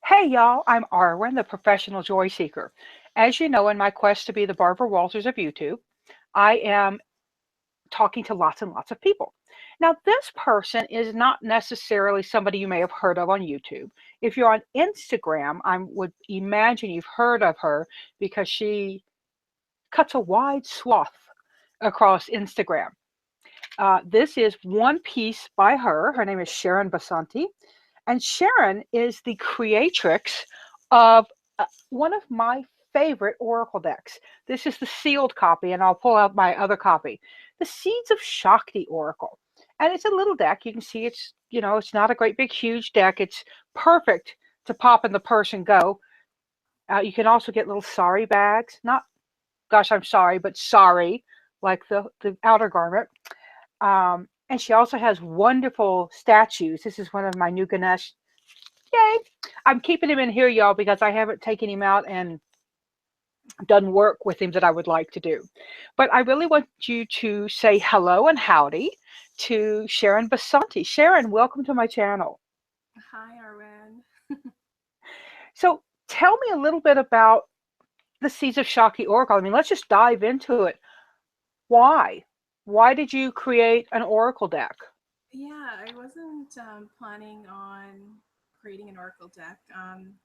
Hey y'all, I'm Arwen, the professional joy seeker. As you know, in my quest to be the Barbara Walters of YouTube, I am talking to lots and lots of people. Now, this person is not necessarily somebody you may have heard of on YouTube. If you're on Instagram, I would imagine you've heard of her because she cuts a wide swath across Instagram. This is one piece by her. Her name is Sharron Basanti. And Sharon is the creatrix of one of my favorite oracle decks. This is the sealed copy, and I'll pull out my other copy. The Seeds of Shakti Oracle. And it's a little deck. You can see it's not a great big huge deck. It's perfect to pop in the purse and go. You can also get little sari bags. Not, gosh, I'm sorry, but sorry, like the outer garment. And she also has wonderful statues. This is one of my new Ganesh. Yay! I'm keeping him in here, y'all, because I haven't taken him out and done work with him that I would like to do. But I really want you to say hello and howdy to Sharron Basanti. Sharon, welcome to my channel. Hi, Arwen. So tell me a little bit about the Seeds of Shakti Oracle. I mean, let's just dive into it. Why? Why did you create an oracle deck? Yeah, I wasn't planning on creating an oracle deck. On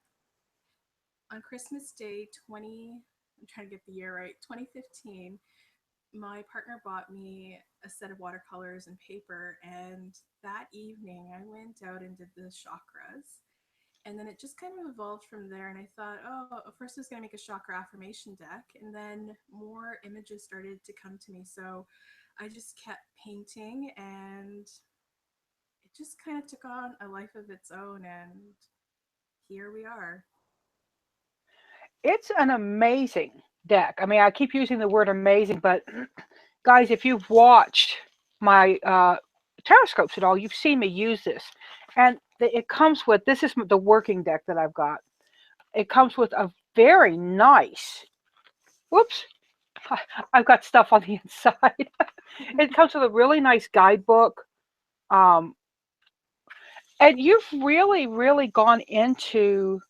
Christmas Day 20, I'm trying to get the year right, 2015, my partner bought me a set of watercolors and paper. And that evening, I went out and did the chakras. And then it just kind of evolved from there. And I thought, oh, first I was going to make a chakra affirmation deck. And then more images started to come to me. So I just kept painting, and it just kind of took on a life of its own. And here we are. It's an amazing deck. I mean, I keep using the word amazing, but guys, if you've watched my Terrascopes at all, you've seen me use this. And it comes with, this is the working deck that I've got. It comes with a very nice, whoops, I've got stuff on the inside. It comes with a really nice guidebook. Um, and you've really, really gone into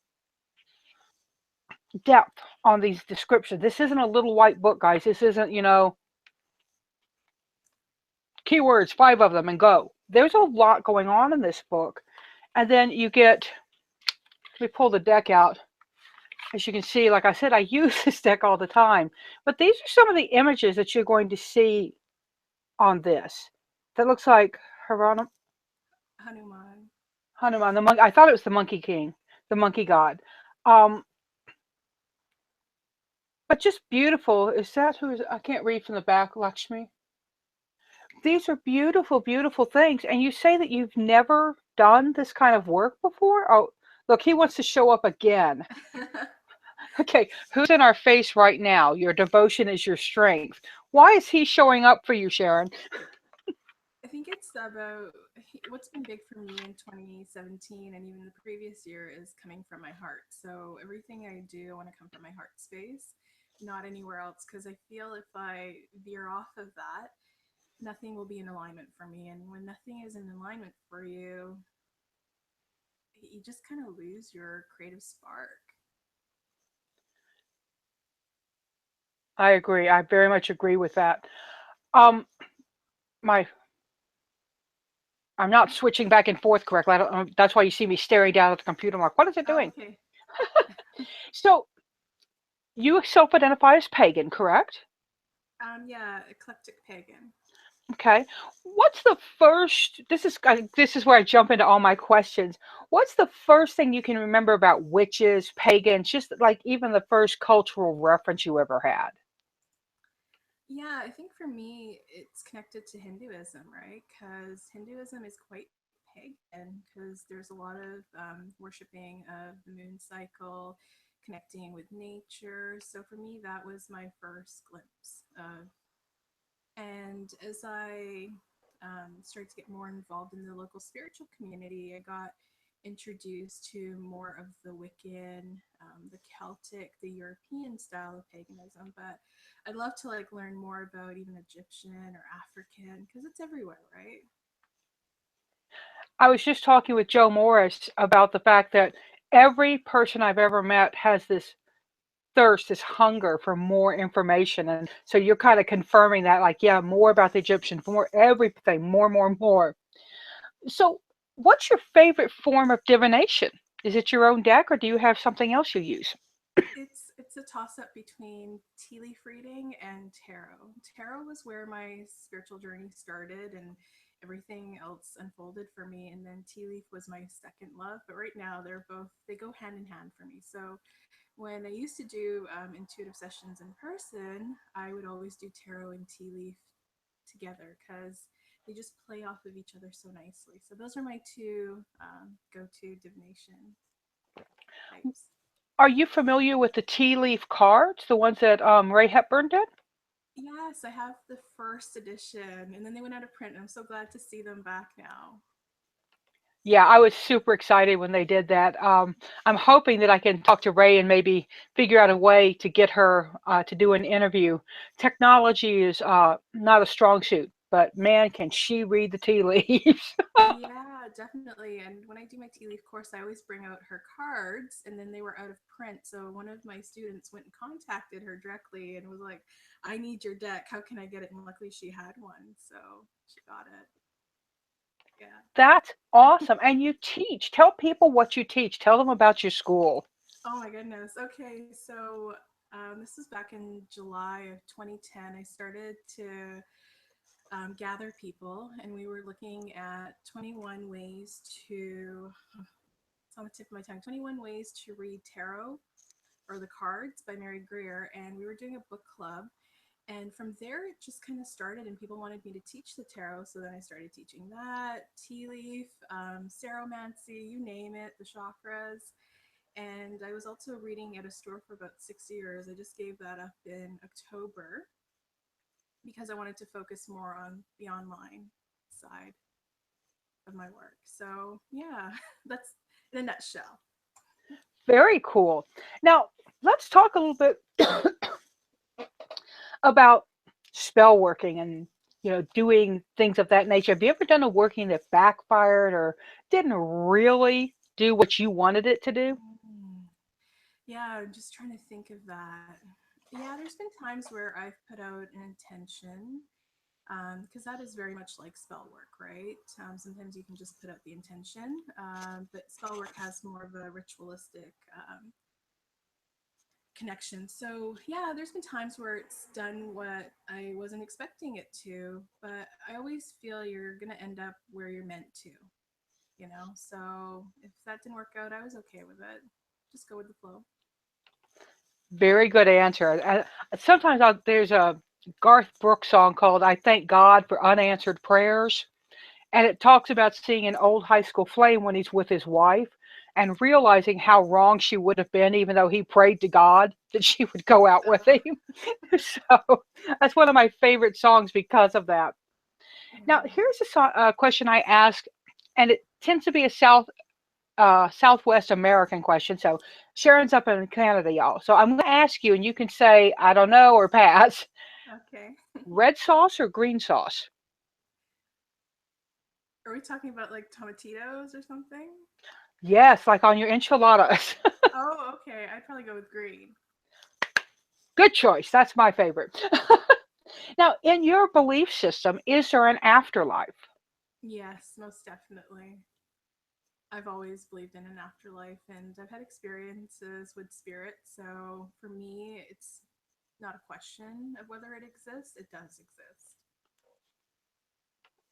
depth on these descriptions. This isn't a little white book, guys. This isn't, keywords, five of them, and go. There's a lot going on in this book. And then you get, let me pull the deck out. As you can see, like I said, I use this deck all the time. But these are some of the images that you're going to see on this. That looks like Hanuman. Hanuman, the monkey. I thought it was the Monkey King, the monkey god. Um, but just beautiful. Is that who is? I can't read from the back, Lakshmi. These are beautiful, beautiful things. And you say that you've never done this kind of work before? Oh, look, he wants to show up again. Okay, who's in our face right now? Your devotion is your strength. Why is he showing up for you, Sharon? I think it's about what's been big for me in 2017 and even the previous year is coming from my heart. So everything I do, I want to come from my heart space, not anywhere else. Because I feel if I veer off of that, nothing will be in alignment for me. And when nothing is in alignment for you, you just kind of lose your creative spark. I agree. I very much agree with that. Um, my I'm not switching back and forth correctly. I don't, that's why you see me staring down at the computer. I'm like, what is it Oh, doing? okay. So you self-identify as pagan, correct? Yeah, eclectic pagan. Okay. What's the first? This is where I jump into all my questions. What's the first thing you can remember about witches, pagans, just like even the first cultural reference you ever had? Yeah, I think for me, it's connected to Hinduism, right? Because Hinduism is quite pagan, because there's a lot of worshiping of the moon cycle, connecting with nature. So for me, that was my first glimpse of. And as I started to get more involved in the local spiritual community, I got introduced to more of the Wiccan, the Celtic, the European style of paganism. But I'd love to like learn more about even Egyptian or African because it's everywhere, right? I was just talking with Joe Morris about the fact that Every person I've ever met has this thirst, this hunger for more information. And so you're kind of confirming that, like, yeah, more about the Egyptians, more everything, more, more. So, what's your favorite form of divination? Is it your own deck, or do you have something else you use? It's a toss up between tea leaf reading and tarot. Tarot was where my spiritual journey started and everything else unfolded for me, and then tea leaf was my second love. But right now they go hand in hand for me. So when I used to do intuitive sessions in person, I would always do tarot and tea leaf together because they just play off of each other so nicely. So those are my two go-to divination types. Are you familiar with the tea leaf cards, the ones that Ray Hepburn did? Yes, I have the first edition, and then they went out of print. And I'm so glad to see them back now. Yeah, I was super excited when they did that. I'm hoping that I can talk to Ray and maybe figure out a way to get her to do an interview. Technology is not a strong suit, but man, can she read the tea leaves. Yeah, definitely. And when I do my tea leaf course, I always bring out her cards, and then they were out of print. So one of my students went and contacted her directly and was like, I need your deck. How can I get it? And luckily she had one. So she got it. Yeah. That's awesome. And you teach. Tell people what you teach. Tell them about your school. Oh my goodness. Okay. So this was back in July of 2010. I started to gather people, and we were looking at 21 ways to, it's on the tip of my tongue, 21 ways to read tarot or the cards by Mary Greer. And we were doing a book club. And from there, it just kind of started, and people wanted me to teach the tarot. So then I started teaching that, tea leaf, ceromancy, you name it, the chakras. And I was also reading at a store for about 6 years. I just gave that up in October because I wanted to focus more on the online side of my work. So, yeah, that's in a nutshell. Very cool. Now, let's talk a little bit about spell working and doing things of that nature. Have you ever done a working that backfired or didn't really do what you wanted it to do? Mm. Yeah, I'm just trying to think of that. Yeah, there's been times where I've put out an intention because that is very much like spell work, right? Sometimes you can just put out the intention, but spell work has more of a ritualistic connection. So yeah, there's been times where it's done what I wasn't expecting it to, but I always feel you're gonna end up where you're meant to, you know? So if that didn't work out, I was okay with it. Just go with the flow. Very good answer. Sometimes there's a Garth Brooks song called "I Thank God for Unanswered Prayers." And it talks about seeing an old high school flame when he's with his wife and realizing how wrong she would have been, even though he prayed to God that she would go out with Uh, him. So that's one of my favorite songs because of that. Now, yeah. here's a question I ask, and it tends to be a Southwest American question. So Sharon's up in Canada, y'all. So I'm going to ask you, and you can say, I don't know, or pass. Okay. Red sauce or green sauce? Are we talking about like tomatillos or something? Yes, like on your enchiladas. Oh, okay. I'd probably go with green. Good choice. That's my favorite. Now, in your belief system, is there an afterlife? Yes, most definitely. I've always believed in an afterlife, and I've had experiences with spirit. So for me, it's not a question of whether it exists. It does exist.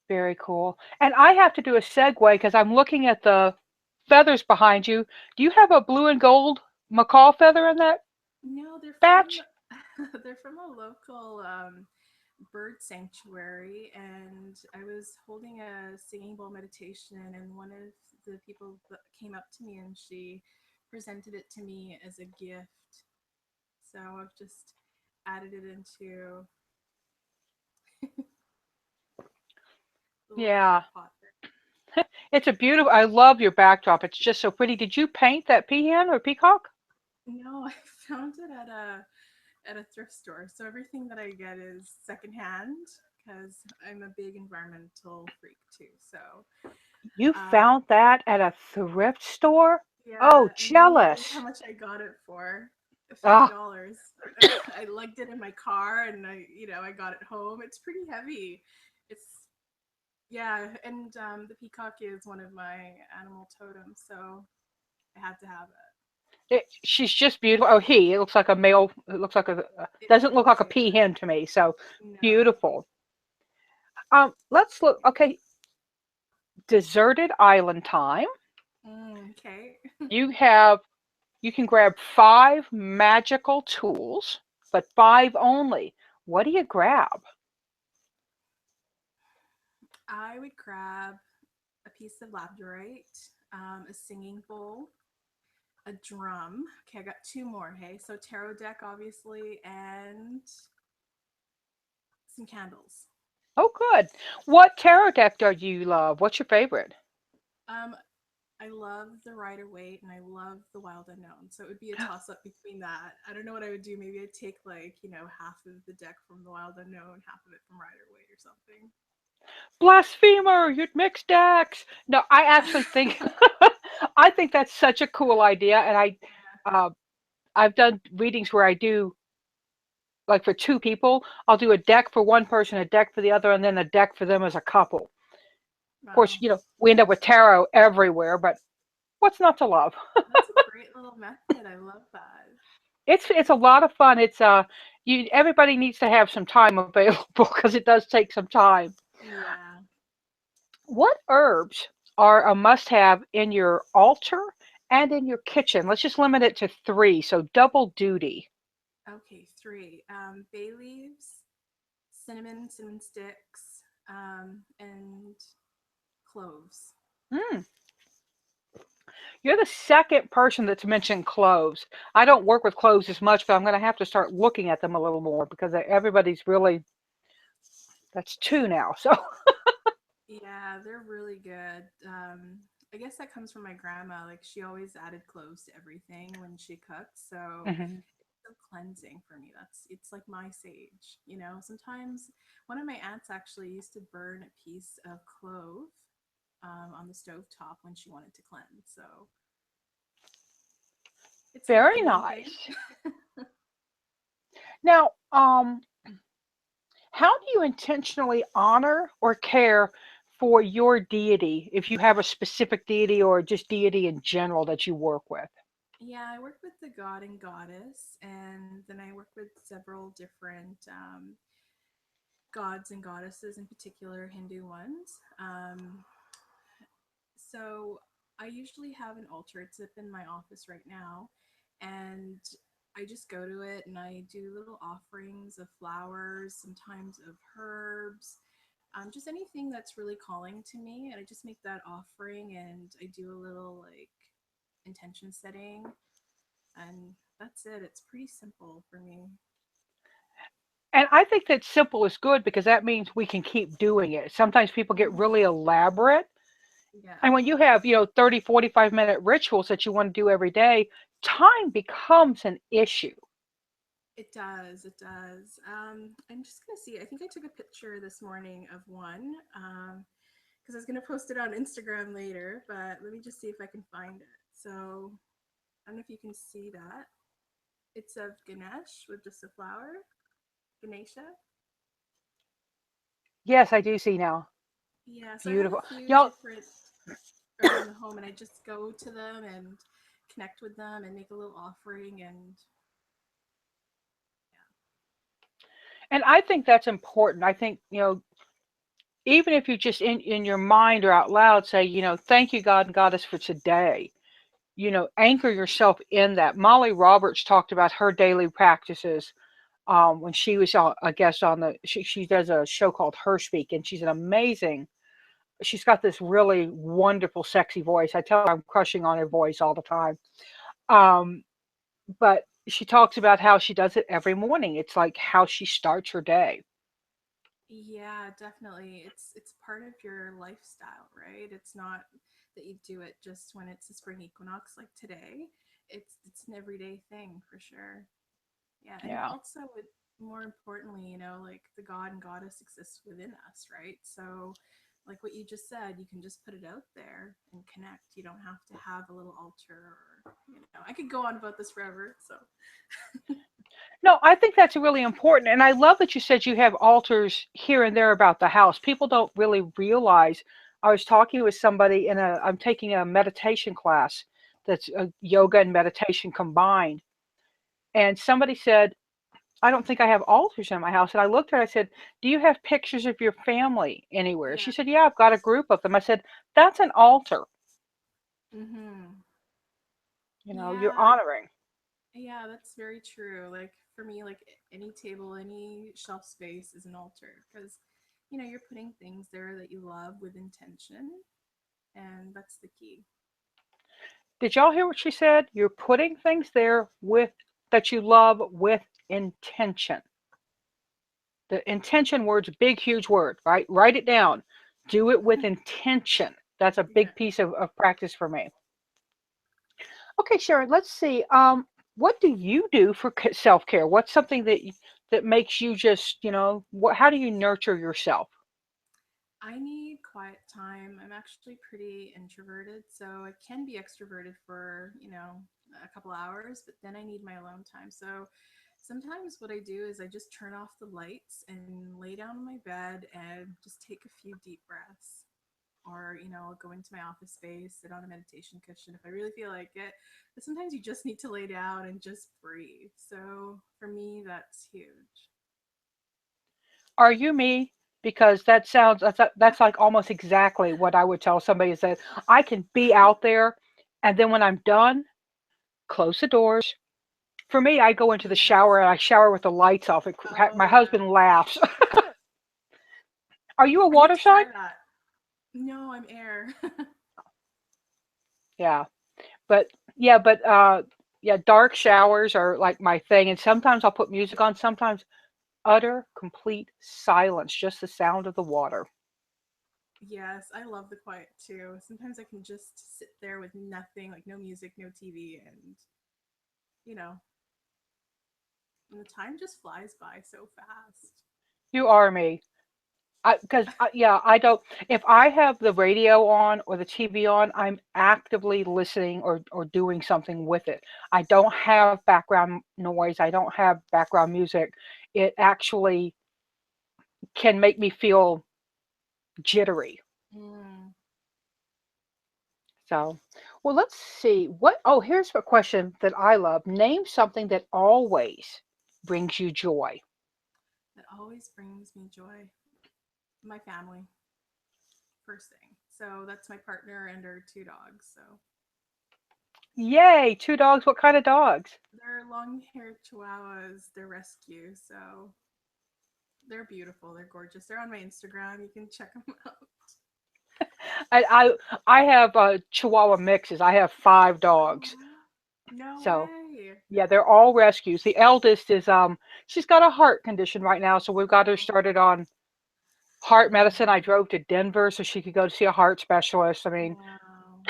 Very cool. And I have to do a segue because I'm looking at the feathers behind you. Do you have a blue and gold macaw feather in that No, they're from batch? they're from a local bird sanctuary, and I was holding a singing bowl meditation, and one of the people that came up to me and she presented it to me as a gift. So I've just added it into the little Yeah, flower pot there. it's a beautiful. I love your backdrop. It's just so pretty. Did you paint that peahen or peacock? No, I found it at a thrift store. So everything that I get is secondhand because I'm a big environmental freak too. So You uh, found that at a thrift store? Oh, Yeah, and can you believe how jealous. much I got it for? Ah, $50. I lugged it in my car, and I got it home. It's pretty heavy. It's Yeah, and the peacock is one of my animal totems, so I had to have she's just beautiful. Oh, it looks like a male. It looks like a, it. It doesn't look like is, a yeah. peahen to me. So No. beautiful. Let's look. Okay, deserted island time. Okay. You have you can grab 5 magical tools, but 5 only. What do you grab? I would grab a piece of labradorite, a singing bowl, a drum. Okay, I got two more. Hey, so tarot deck, obviously, and some candles. Oh, good. What tarot deck do you love? What's your favorite? Um, I love the Rider Waite and I love the Wild Unknown. So it would be a toss up between that. I don't know what I would do. Maybe I'd take half of the deck from the Wild Unknown, half of it from Rider Waite or something. Blasphemer! You'd mix decks. No, I actually think I think that's such a cool idea, and uh, I've done readings where I do like for 2 people. I'll do a deck for one person, a deck for the other, and then a deck for them as a couple. Of course, Wow. we end up with tarot everywhere, but what's not to love? That's a great little method. I love that. It's a lot of fun. It's you everybody needs to have some time available because it does take some time. Yeah. What herbs are a must-have in your altar and in your kitchen? Let's just limit it to 3, so double duty. Okay, three. Bay leaves, cinnamon sticks, and cloves. Mm. You're the second person that's mentioned cloves. I don't work with cloves as much, but I'm going to have to start looking at them a little more because everybody's really, that's 2 now. So, Yeah, they're really good. I guess that comes from my grandma. Like she always added cloves to everything when she cooked. So mhm. it's so cleansing for me. It's like my sage. Sometimes one of my aunts actually used to burn a piece of clove on the stove top when she wanted to cleanse. So it's a Very good me thing. nice. Now, how do you intentionally honor or care for your deity if you have a specific deity or just deity in general that you work with? Yeah, I work with the god and goddess, and then I work with several different gods and goddesses, in particular Hindu ones. So I usually have an altar. It's up in my office right now, and I just go to it and I do little offerings of flowers, sometimes of herbs, just anything that's really calling to me. And I just make that offering and I do a little like intention setting, and that's it. It's pretty simple for me. And I think that simple is good because that means we can keep doing it. Sometimes people get really Mhm. elaborate. Yeah. And when you have, 30, 45-minute rituals that you want to do every day, time becomes an issue. It does. It does. I'm just gonna see. I think I took a picture this morning of one because I was gonna post it on Instagram later. But let me just see if I can find it. So I don't know if you can see that. It's of Ganesh with just a flower, Ganesha. Yes, I do see now. Yeah. So I have Beautiful. a few Y'all, different around the home, and I just go to them and connect with them and make a little offering. And and I think that's important. I think, even if you just in your mind or out loud say, thank you, God and Goddess, for today. Anchor yourself in that. Molly Roberts talked about her daily practices when she was a guest on she does a show called Her Speak, and she's an amazing. She's got this really wonderful, sexy voice. I tell her I'm crushing on her voice all the time. Um, but she talks about how she does it every morning. It's like how she starts her day. yeah, definitely. It's part of your lifestyle, right? It's not that you do it just when it's a spring equinox like today. It's an everyday thing for sure. Yeah, and Yeah. also more importantly, like the god and goddess exists within us, right? So like what you just said, you can just put it out there and connect. You don't have to have a little altar, or I could go on about this forever. So No, I think that's really important. And I love that you said you have altars here and there about the house. People don't really realize. I was talking with somebody I'm taking a meditation class that's yoga and meditation combined. And somebody said, I don't think I have altars in my house. And I looked at her, I said, do you have pictures of your family anywhere? yeah. She said, yeah, I've got a group of them. I said, that's an altar. Mhm. You're Yeah, honoring. yeah, that's very true. Like for me, like any table, any shelf space is an altar, because you're putting things there that you love with intention, and that's the key. Did y'all hear what she said? You're putting things there with that you love with intention. The intention word's a big, huge word, right? Write it down. Do it with intention. That's a Yeah. big piece of practice for me. Okay, Sharon, let's see. What do you do for self care? What's something that makes you just, how do you nurture yourself? I need quiet time. I'm actually pretty introverted, so I can be extroverted for, a couple hours, but then I need my alone time. So sometimes what I do is I just turn off the lights and lay down on my bed and just take a few deep breaths. Or, I'll go into my office space, sit on a meditation cushion if I really feel like it. But sometimes you just need to lay down and just breathe. So for me, that's huge. Are you me? Because that's like almost exactly what I would tell somebody is that I can be out there, and then when I'm done, close the doors. For me, I go into the Yes. shower and I shower with the lights off. Oh, My yeah. husband laughs. Are you a I need water to try sign? that. No, I'm air. Yeah, but yeah, dark showers are like my thing. And sometimes I'll put music on. Sometimes utter, complete silence, just the sound of the water. Yes, I love the quiet too. Sometimes I can just sit there with nothing, like no music, no TV, and you know, and the time just flies by so fast. You are me. Because yeah, I don't. If I have the radio on or the TV on, I'm actively listening or doing something with it. I don't have background noise. I don't have background music. It actually can make me feel jittery. Mm. So, well, let's see. Oh, here's a question that I love. Name something that always brings you joy. That always brings me joy. My family, first thing. So that's my partner and our two dogs. So Yay, two dogs. What kind of dogs? they're long-haired Chihuahuas. They're rescue. So they're beautiful. They're gorgeous. They're on my Instagram. You can check them out. I I, I have Chihuahua mixes. I have five dogs. Oh, no So way. yeah, they're all rescues. The eldest is she's got a heart condition right now, so we've got her started on heart medicine. I Mm, drove to Denver so she could go to see a heart specialist. I mean, wow.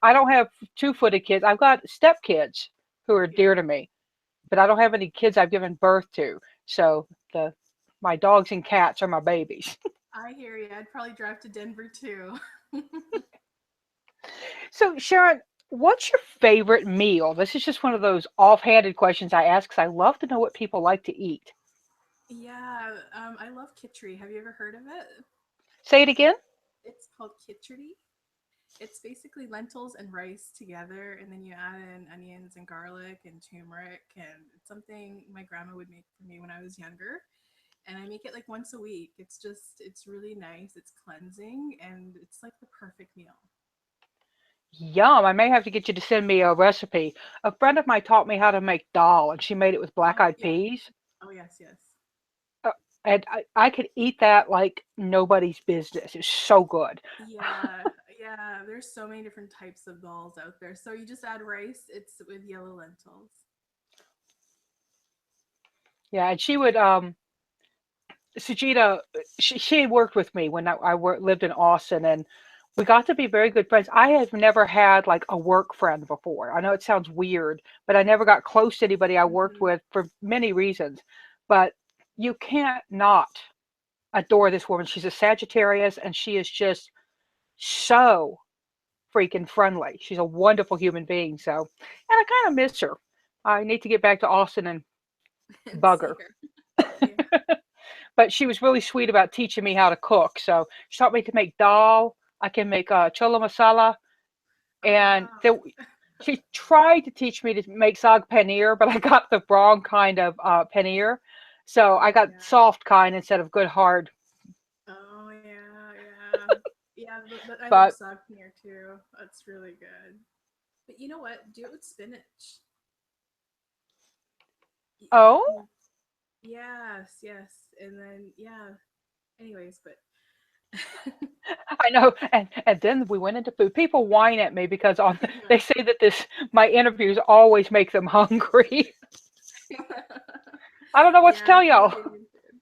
I don't have two-footed kids. I've got stepkids who are Yeah. dear to me, but I don't have any kids I've given birth to. So the my dogs and cats are my babies. I hear you. I'd probably drive to Denver too. So Sharon, what's your favorite meal? This is just one of those offhanded questions I ask because I love to know what people like to eat. Yeah, I love kitchery. Have you ever heard of it? Say it again. It's called kitchery. It's basically lentils and rice together, and then you add in onions and garlic and turmeric. And it's something my grandma would make for me when I was younger. And I make it like once a week. It's really nice. It's cleansing, and it's like the perfect meal. Yum. I may have to get you to send me a recipe. A friend of mine taught me how to make dal, and she made it with Oh, black-eyed yeah. peas. Oh, yes, yes. Uh, and I could eat that like nobody's business. It's so good. Yeah, yeah. There's so many different types of dals out there. So you just add rice. It's with yellow lentils. Yeah, and she would Suchita, she had worked with me when lived in Austin, and we got to be very good friends. I have never had like a work friend before. I know it sounds weird, but I never got close to anybody I worked Hmm. with for many reasons. But you can't not. adore this woman. She's a Sagittarius, and she is just so freaking friendly. She's a wonderful human being. So, and I kind of miss her. I need to get back to Austin and And bug see her. her. Yeah. But she was really sweet about teaching me how to cook. So she taught me to make dal. I can make chola masala, Oh and wow. there, she tried to teach me to make sag paneer, but I got the wrong kind of paneer. So I Oh got yeah. soft kind instead of good hard. Oh yeah, yeah. Yeah, but I love But sag paneer too. That's really good. But you know what? Do it with spinach. oh, And yes, yes. And then yeah. Anyways, but I know. And then we went into food. People whine at me because on yeah. they say that this my interviews always make them hungry. I don't know what to Yeah, tell it's y'all. motivating food.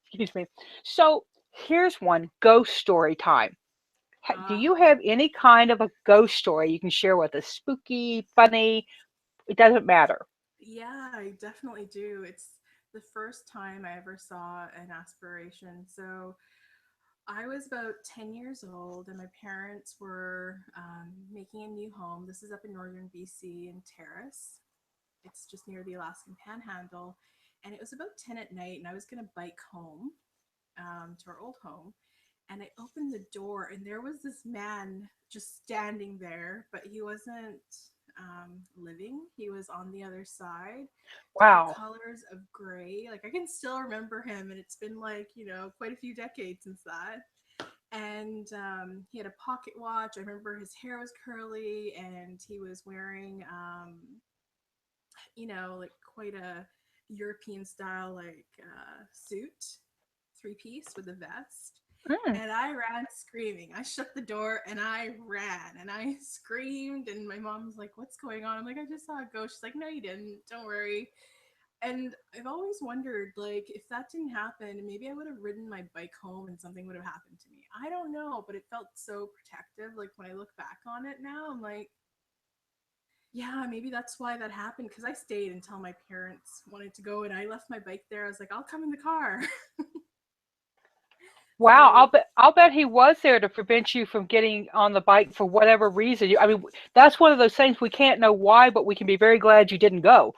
Excuse me. So here's one ghost story time. Do uh, you have any kind of a ghost story you can share with us? Spooky, funny, it doesn't matter. yeah, I definitely do. It's the first time I ever saw an aspiration. So I was about 10 years old, and my parents were making a new home. This is up in northern BC in Terrace. It's just near the Alaskan Panhandle. And it was about 10 at night, and I was going to bike home to our old home. And I opened the door, and there was this man just standing there, but he wasn't living. He was on the other side, different Wow. colors of gray. Like I can still remember him, and it's been like, quite a few decades since that. And he had a pocket watch. I remember his hair was curly, and he was wearing, like quite a European style, like suit, three piece with a vest. Mm. And I ran screaming. I shut the door and I ran and I screamed. And my mom was like, "What's going on?" I'm like, "I just saw a ghost." She's like, "No, you didn't. Don't worry." And I've always wondered, like, if that didn't happen, maybe I would have ridden my bike home and something would have happened to me. I don't know, but it felt so protective. Like, when I look back on it now, I'm like, yeah, maybe that's why that happened. Because I stayed until my parents wanted to go and I left my bike there. I was like, "I'll come in the car." Wow, So I'll bet he was there to prevent you from getting on the bike for whatever reason. I mean, that's one of those things we can't know why, but we can be very glad you didn't go.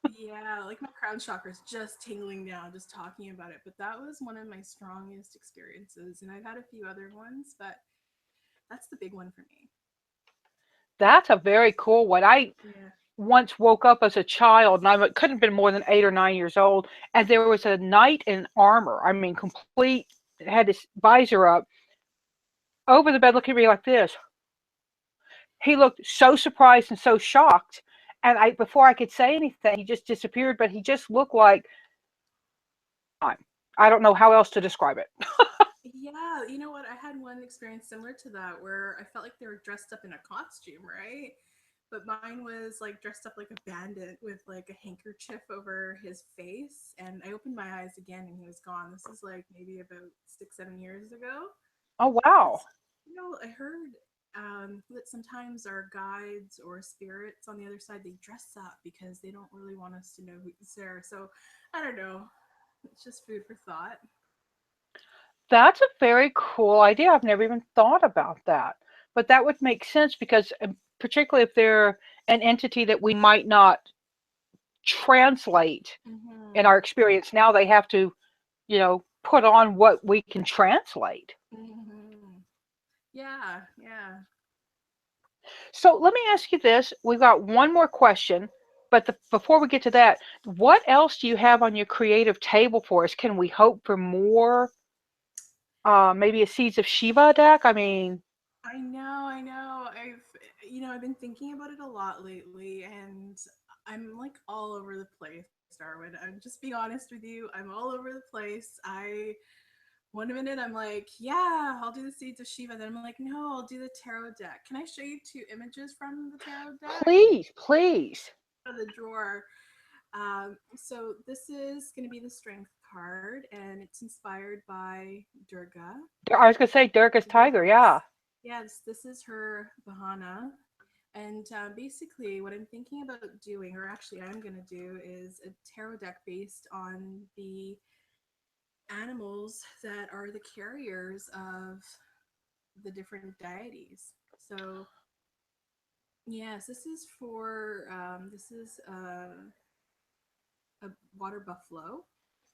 yeah, like my crown chakra is just tingling now just talking about it. But that was one of my strongest experiences. And I've had a few other ones, but that's the big one for me. That's a very cool one. I Yeah. once woke up as a child, and I couldn't have been more than 8 or 9 years old, and there was a knight in armor. I mean, complete, had his visor up over the bed, looking at me like this. He looked so surprised and so shocked, and I before I could say anything, he just disappeared. But he just looked like I don't know how else to describe it. Yeah, you know what? I had one experience similar to that where I felt like they were dressed up in a costume, right? But mine was like dressed up like a bandit with like a handkerchief over his face. And I opened my eyes again and he was gone. This is like maybe about 6, 7 years ago. Oh wow. But I heard that sometimes our guides or spirits on the other side they dress up because they don't really want us to know who's there. So I don't know. It's just food for thought. That's a very cool idea. I've never even thought about that. But that would make sense because, particularly if they're an entity that we might not translate in Mm-hmm. our experience now, they have to, put on what we can translate. Mm-hmm. Yeah, yeah. So let me ask you this. We've got one more question, but before we get to that, what else do you have on your creative table for us? Can we hope for more? Maybe a Seeds of Shiva deck? I mean, I know, I know. I've been thinking about it a lot lately, and I'm like all over the place, Darwin. I'm just being honest with you. I'm all over the place. One minute I'm like, yeah, I'll do the Seeds of Shiva. Then I'm like, no, I'll do the tarot deck. Can I show you two images from the tarot deck? please, please. Out of the drawer. So this is going to be the Strength card, and it's inspired by Durga. I was gonna say Durga's Tiger, Yes. yeah. Yes, this is her Bahana. And basically, what I'm thinking about doing, or actually I'm going to do, is a tarot deck based on the animals that are the carriers of the different deities. So yes, this is for this is a water buffalo,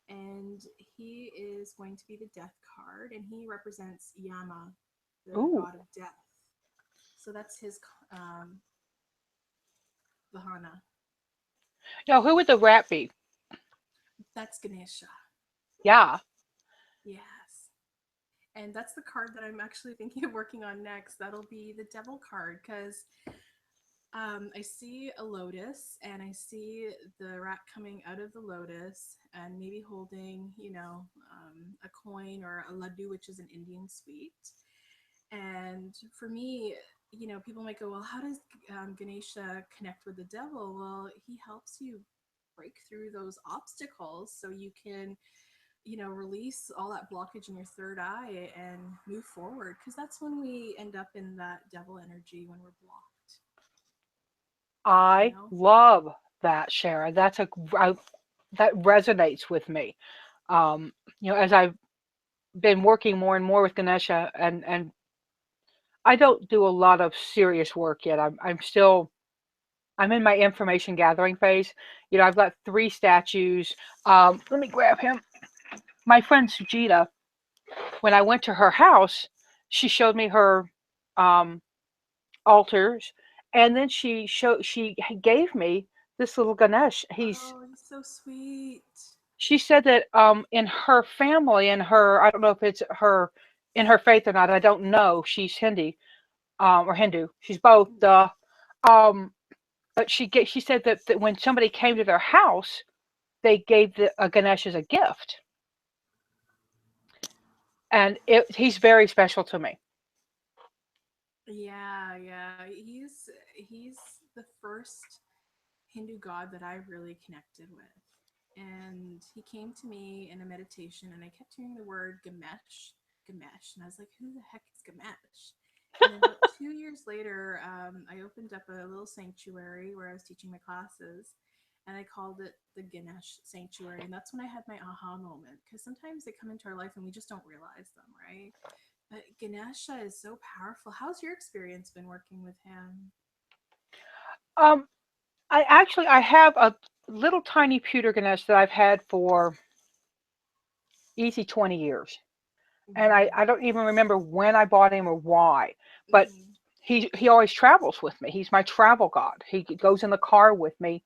and he is going to be the death card, and he represents Yama, the Ooh. god of death. So that's his Vahana. Now, who would the rat be? That's Ganesha. Yeah. Yes. And that's the card that I'm actually thinking of working on next. That'll be the devil card because I see a lotus and I see the rat coming out of the lotus and maybe holding, a coin or a laddu, which is an Indian sweet. And for me, people might go, well, how does Ganesha connect with the devil? Well, he helps you break through those obstacles so you can, release all that blockage in your third eye and move forward. Because that's when we end up in that devil energy when we're blocked, you I know? love that, Sharon. That resonates with me. Um, as I've been working more and more with Ganesha, and I don't do a lot of serious work yet. I'm in my information gathering phase. I've got three statues. Let me grab him. My friend Suchita, when I went to her house, she showed me her um, altars, and then she gave me this little Ganesh. Oh, he's so sweet. She said that in her family, in her, I don't know if it's her in her faith or not. I don't know. She's Hindi or Hindu. She's both. Um, but she said that when somebody came to their house, they gave a Ganesh as a gift, and he's very special to me. Yeah, yeah. He's the first Hindu god that I really connected with. And he came to me in a meditation and I kept hearing the word Gamesh, Gamesh, and I was like, who the heck is Gamesh? And then about 2 years later, I opened up a little sanctuary where I was teaching my classes, and I called it the Ganesh Sanctuary. And that's when I had my aha moment because sometimes they come into our life and we just don't realize them, right? But Ganesha is so powerful. How's your experience been working with him? Um, I have a little tiny pewter Ganesh that I've had for easy 20 years. And I Mm-hmm. don't even remember when I bought him or why. But Mm-hmm. he always travels with me. He's my travel god. He goes in the car with me.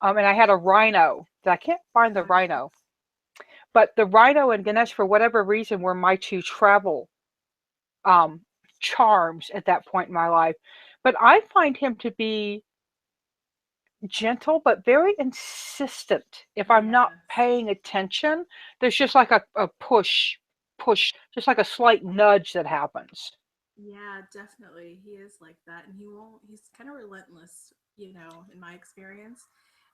And I had a rhino that I can't find the Gotcha. rhino. But the rhino and Ganesh, for whatever reason, were my two travel um, charms at that point in my life. But I find him to be gentle, but very insistent. If I'm not Yes. paying attention, there's just like a push, just like a slight nudge that happens. Yeah, definitely. He is like that. And he's kind of relentless, in my experience.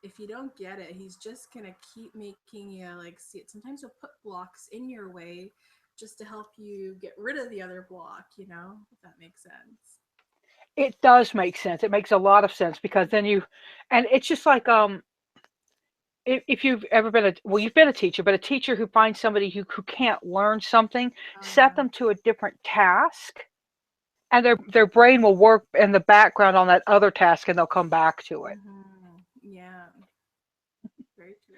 If you don't get it, he's just going to keep making you like see it. Sometimes he'll put blocks in your way just to help you get rid of the other block, if that makes sense. It does make sense. It makes a lot of sense because then and it's just like if you've ever been you've been a teacher, but a teacher who finds somebody who can't learn something, Oh, set yeah. them to a different task, and their brain will work in the background on that other task, and they'll come back to it. Yeah, very true.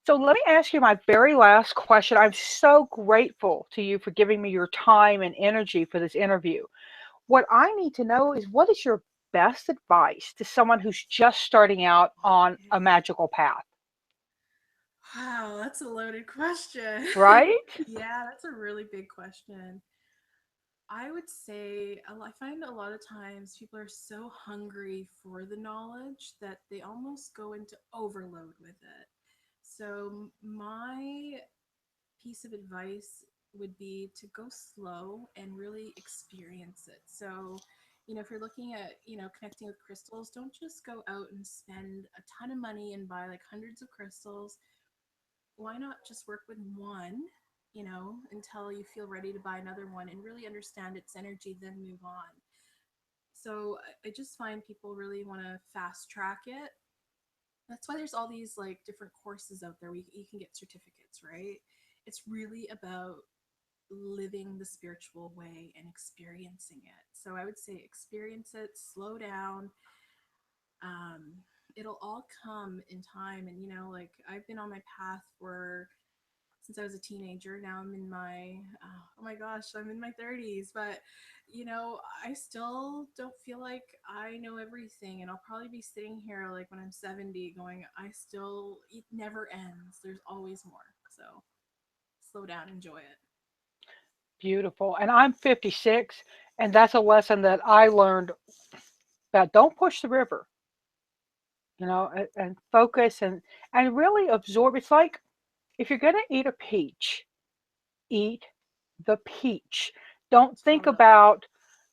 So let me ask you my very last question. I'm so grateful to you for giving me your time and energy for this interview. What I need to know is what is your best advice to someone who's just starting out on a Okay. magical path, Wow, that's a loaded question. right? Yeah, that's a really big question. I would say I find a lot of times people are so hungry for the knowledge that they almost go into overload with it. So, my piece of advice would be to go slow and really experience it. So, if you're looking at, connecting with crystals, don't just go out and spend a ton of money and buy like hundreds of crystals. Why not just work with one, until you feel ready to buy another one and really understand its energy, then move on. So I just find people really want to fast track it. That's why there's all these like different courses out there where you can get certificates, right? it's really about living the spiritual way and experiencing it. So I would say experience it, slow down. Um, it'll all come in time. And, like I've been on my path for since I was a teenager. Now I'm in my, oh my gosh, I'm in my 30s. But, I still don't feel like I know everything. And I'll probably be sitting here like when I'm 70 going, it never ends. There's always more. So slow down, enjoy it. Beautiful. And I'm 56, and that's a lesson that I learned about don't push the river, and focus and really absorb. It's like if you're going to eat a peach, eat the peach. Don't think Totally. about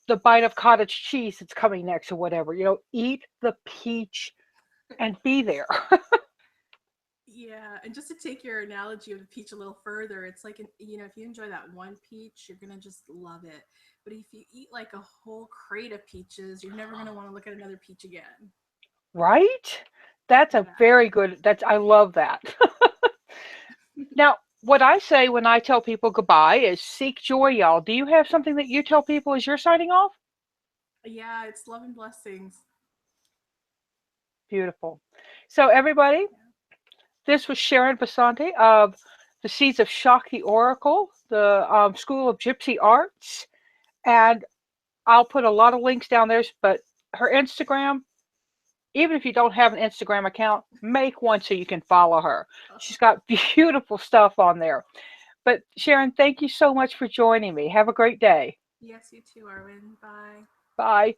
the bite of cottage cheese that's coming next or whatever. Eat the peach and be there. Yeah, and just to take your analogy of the peach a little further, it's like, if you enjoy that one peach, you're gonna just love it. But if you eat like a whole crate of peaches, you're never gonna want to look at another peach again. Right? That's a Yeah. very good, I love that. Now, what I say when I tell people goodbye is seek joy, y'all. Do you have something that you tell people as you're signing off? Yeah, it's love and blessings. Beautiful. So, everybody, Yeah. this was Shakti Basanti of the Seeds of Shakti Oracle, the School of Gypsy Arts. And I'll put a lot of links down there, but her Instagram, even if you don't have an Instagram account, make one so you can follow her. She's got beautiful stuff on there. But Sharon, thank you so much for joining me. Have a great day. Yes, you too, Arwen. Bye. Bye.